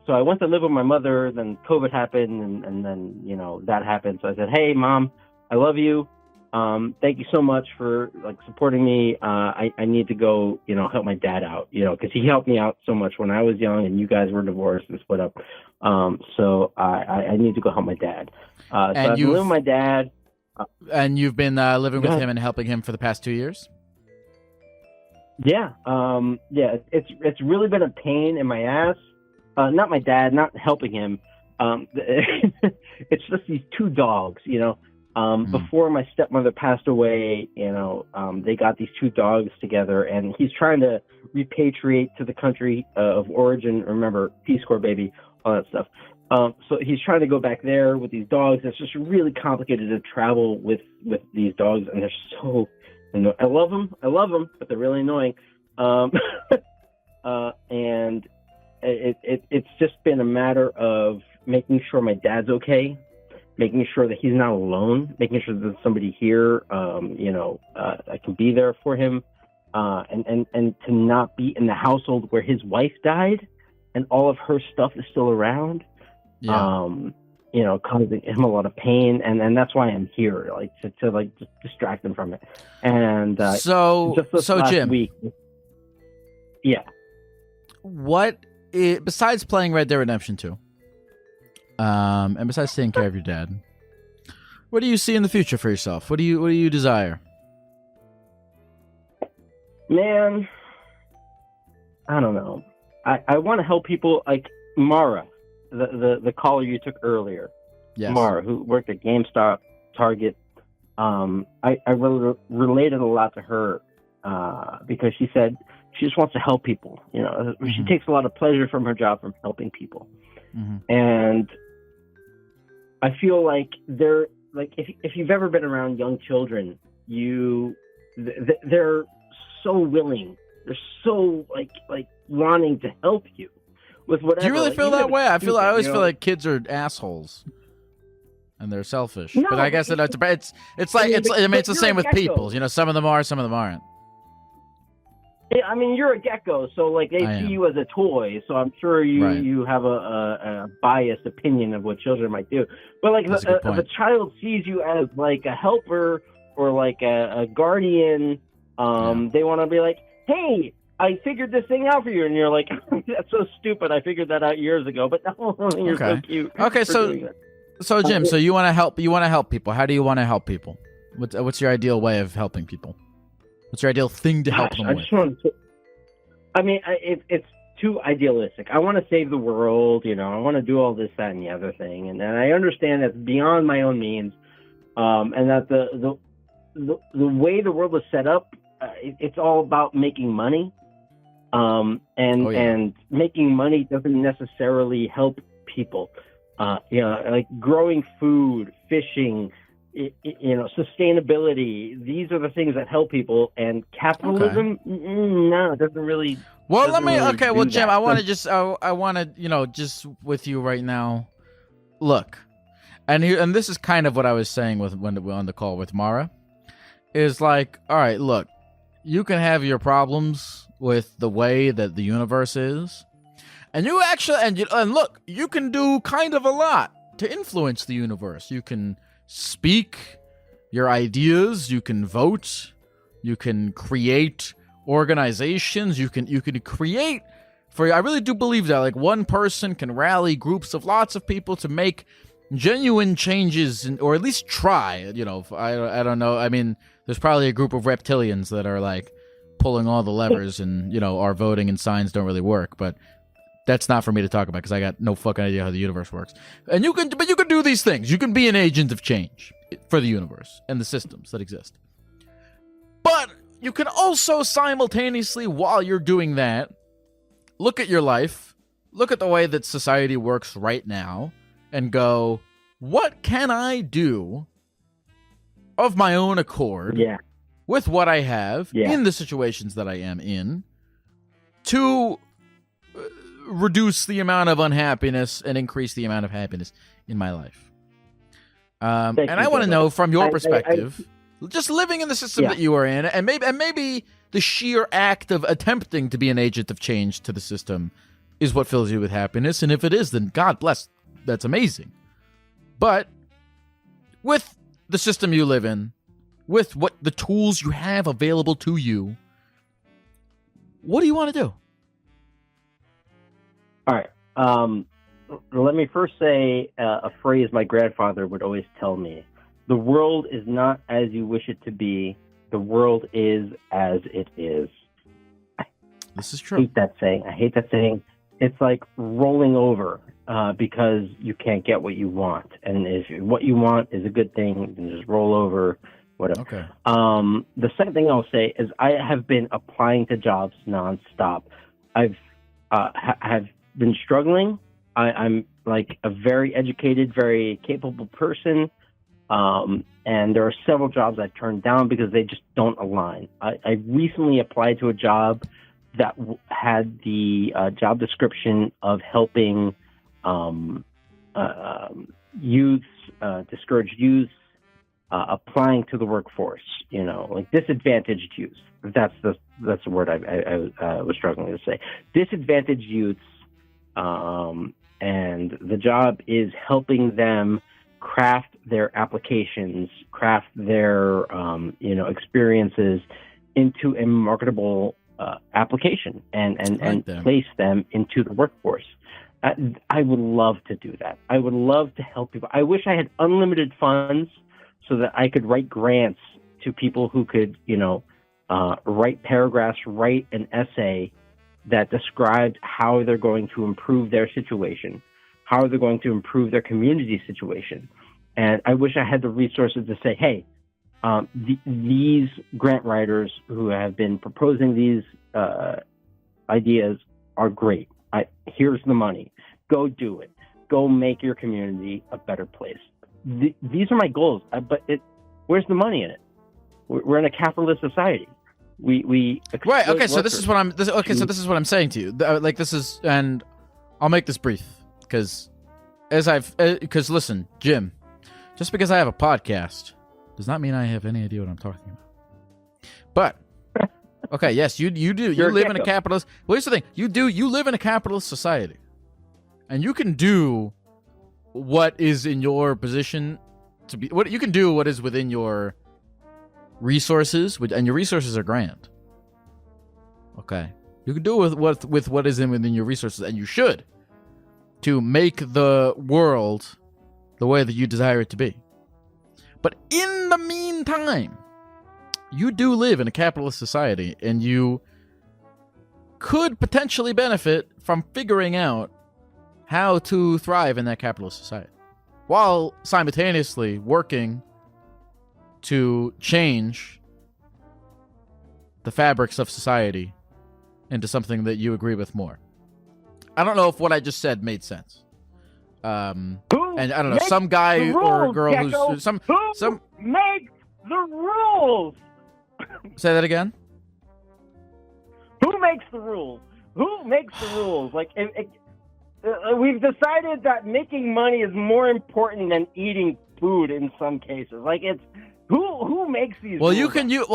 So I went to live with my mother, then COVID happened, and then, that happened. So I said, hey, Mom, I love you. Thank you so much for supporting me. I need to go, help my dad out, because he helped me out so much when I was young and you guys were divorced and split up. So I need to go help my dad. So I've been living with my dad. And you've been living Go with ahead. him and helping him for the past 2 years? Yeah. It's really been a pain in my ass. Not my dad, not helping him. It's just these two dogs, Before my stepmother passed away, they got these two dogs together, and he's trying to repatriate to the country of origin. Remember, Peace Corps, baby, all that stuff. So he's trying to go back there with these dogs. It's just really complicated to travel with these dogs, and they're so. I love them, but they're really annoying. And it's just been a matter of making sure my dad's okay, making sure that he's not alone, making sure there's somebody here, I can be there for him, and to not be in the household where his wife died and all of her stuff is still around, Yeah. causing him a lot of pain. And that's why I'm here, to just distract him from it. And So just this last Jim, week, yeah. Besides playing Red Dead Redemption 2, and besides taking care of your dad, what do you see in the future for yourself? What do you desire? Man, I don't know. I want to help people. Mara, the caller you took earlier, Yes. Mara, who worked at GameStop, Target. I related a lot to her because she said she just wants to help people. You know, she takes a lot of pleasure from her job from helping people, and I feel like if you've ever been around young children, they're so willing, they're so like wanting to help you with whatever. Do you really feel that way? I always feel know? like kids are assholes. And they're selfish, No, but I guess it's like it's the same with people. You know, some of them are, some of them aren't. I mean, you're a gecko, so like they see you as a toy. So I'm sure you have a biased opinion of what children might do. But like if a child sees you as like a helper or like a guardian, they want to be like, hey, I figured this thing out for you, and you're like, that's so stupid. I figured that out years ago, but no, you're so cute. Okay, so Jim, so you want to help people. How do you want to help people? What's your ideal way of helping people? What's your ideal thing to help them with? It's too idealistic. I want to save the world, you know. I want to do all this, that, and the other thing, and I understand that's beyond my own means, and that the way the world is set up, it's all about making money, and making money doesn't necessarily help people. Like growing food, fishing, sustainability. These are the things that help people. And capitalism, no, it doesn't really. Well, Jim, I want to just with you right now. Look, and this is kind of what I was saying when we were on the call with Mara. Is like, all right, look, you can have your problems with the way that the universe is. And you actually, and look, you can do kind of a lot to influence the universe. You can speak your ideas. You can vote. You can create organizations. You can create. I really do believe that like one person can rally groups of lots of people to make genuine changes, or at least try. You know, I don't know. I mean, there's probably a group of reptilians that are like pulling all the levers, and our voting and signs don't really work, but. That's not for me to talk about because I got no fucking idea how the universe works. But you can do these things. You can be an agent of change for the universe and the systems that exist. But you can also simultaneously, while you're doing that, look at your life, look at the way that society works right now, and go, what can I do of my own accord with what I have in the situations that I am in to reduce the amount of unhappiness and increase the amount of happiness in my life. And I want to know from your perspective, just living in the system that you are in, and maybe the sheer act of attempting to be an agent of change to the system is what fills you with happiness. And if it is, then God bless, that's amazing. But with the system you live in, with what the tools you have available to you, what do you want to do? All right. Let me first say a phrase my grandfather would always tell me. The world is not as you wish it to be. The world is as it is. This is true. I hate that saying. It's like rolling over because you can't get what you want. And if what you want is a good thing, then just roll over, whatever. Okay. The second thing I'll say is I have been applying to jobs nonstop. I've been struggling. I'm like a very educated, very capable person. And there are several jobs I've turned down because they just don't align. I recently applied to a job that had the job description of helping youth, discouraged youth, applying to the workforce, like disadvantaged youth. That's the word I was struggling to say. Disadvantaged youths, and the job is helping them craft their applications, craft their experiences into a marketable application, and place them into the workforce. I would love to do that. I would love to help people. I wish I had unlimited funds so that I could write grants to people who could, write paragraphs, write an essay that described how they're going to improve their situation, how they're going to improve their community situation. And I wish I had the resources to say, hey, these grant writers who have been proposing these ideas are great. Here's the money. Go do it. Go make your community a better place. These are my goals, but where's the money in it? We're in a capitalist society. We right. Okay. So this is what I'm. So this is what I'm saying to you. And I'll make this brief because listen, Jim, just because I have a podcast does not mean I have any idea what I'm talking about. But okay, yes, you do. You live in a capitalist. Well, here's the thing. You live in a capitalist society, and you can do what is in your position to be. What you can do, what is within your resources, and your resources are grand. Okay, you can do with what is within your resources, and you should, to make the world the way that you desire it to be. But in the meantime, you do live in a capitalist society, and you could potentially benefit from figuring out how to thrive in that capitalist society, while simultaneously working to change the fabrics of society into something that you agree with more. I don't know if what I just said made sense. And I don't know, some guy or a girl who's some makes the rules. Say that again. Who makes the rules? Who makes the rules? Like, we've decided that making money is more important than eating food in some cases. Like, it's who makes these rules? You can use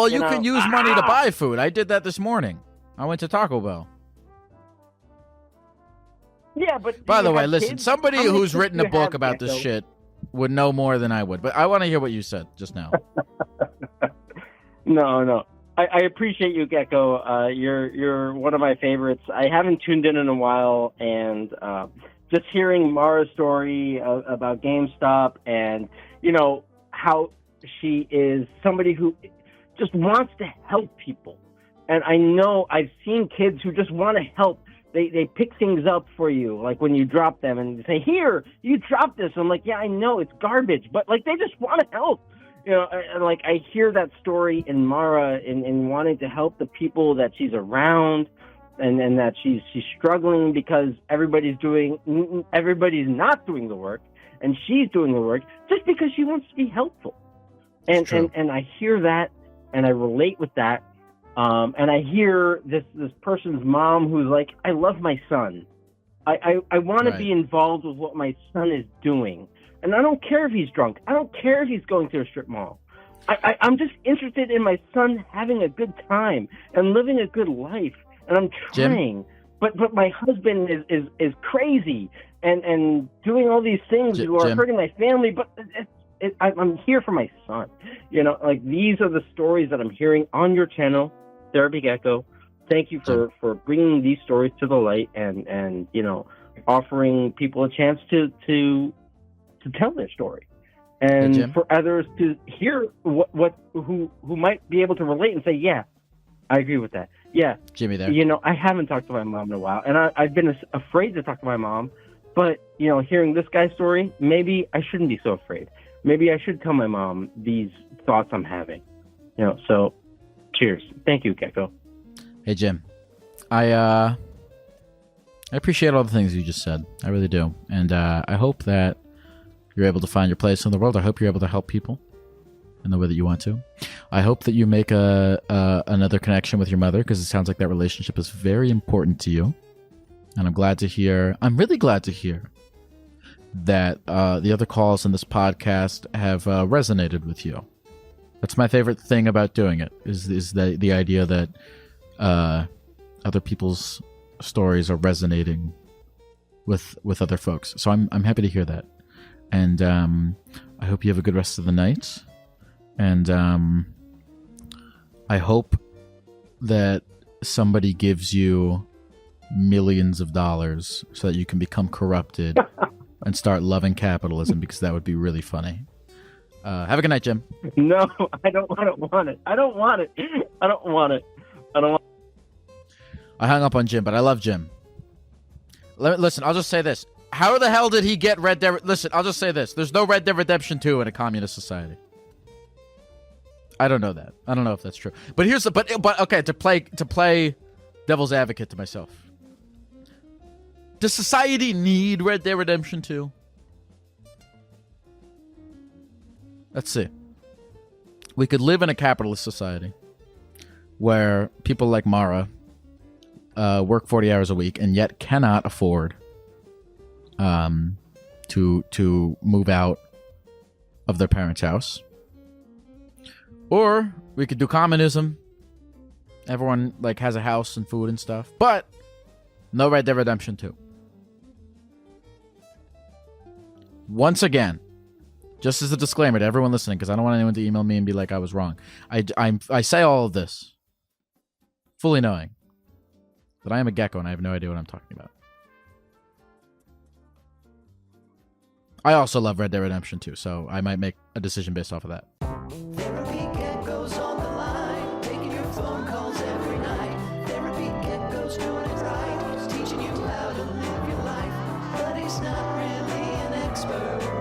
money to buy food. I did that this morning. I went to Taco Bell. Yeah, but by the way, listen, somebody who's written a book about this shit would know more than I would. But I want to hear what you said just now. No. I appreciate you, Gecko. You're one of my favorites. I haven't tuned in a while, and just hearing Mara's story about GameStop, and how she is somebody who just wants to help people. And I know I've seen kids who just want to help. They pick things up for you, like when you drop them, and say, "Here, you dropped this." I'm like, "Yeah, I know it's garbage," but like they just want to help. And like I hear that story in Mara in wanting to help the people that she's around, and that she's struggling because everybody's not doing the work, and she's doing the work just because she wants to be helpful. And I hear that, and I relate with that. And I hear this person's mom who's like, I love my son. I want to be involved with what my son is doing. And I don't care if he's drunk. I don't care if he's going to a strip mall. I'm just interested in my son having a good time and living a good life. And I'm trying. Jim? But my husband is crazy and doing all these things who are hurting my family. But I'm here for my son. Like these are the stories that I'm hearing on your channel, Therapy Gecko. Thank you for bringing these stories to the light and offering people a chance to tell their story, and for others to hear who might be able to relate and say, yeah, I agree with that. Yeah, Jimmy there. I haven't talked to my mom in a while, and I've been afraid to talk to my mom, but hearing this guy's story, maybe I shouldn't be so afraid. Maybe I should tell my mom these thoughts I'm having. So cheers. Thank you, Gecko. Hey, Jim. I appreciate all the things you just said. I really do. And I hope that you're able to find your place in the world. I hope you're able to help people in the way that you want to. I hope that you make another connection with your mother, because it sounds like that relationship is very important to you. And I'm really glad to hear that the other calls in this podcast have resonated with you. That's my favorite thing about doing it, is the idea that other people's stories are resonating with other folks. So I'm happy to hear that. And I hope you have a good rest of the night. And I hope that somebody gives you millions of dollars so that you can become corrupted and start loving capitalism, because that would be really funny. Have a good night, Jim. No, I don't want it. I hung up on Jim, but I love Jim. Listen, I'll just say this. How the hell did he get Red Dead? Listen, I'll just say this. There's no Red Dead Redemption 2 in a communist society. I don't know that. I don't know if that's true. But here's the but okay, to play devil's advocate to myself. Does society need Red Dead Redemption 2? Let's see. We could live in a capitalist society where people like Mara work 40 hours a week and yet cannot afford to move out of their parents' house. Or we could do communism. Everyone like has a house and food and stuff, but no Red Dead Redemption 2. Once again, just as a disclaimer to everyone listening, because I don't want anyone to email me and be like I was wrong. I say all of this fully knowing that I am a gecko and I have no idea what I'm talking about. I also love Red Dead Redemption 2, so I might make a decision based off of that. Therapy Gecko's on the line, taking your phone calls every night. Therapy Gecko's doing it right, he's teaching you how to live your life, but he's not really an expert.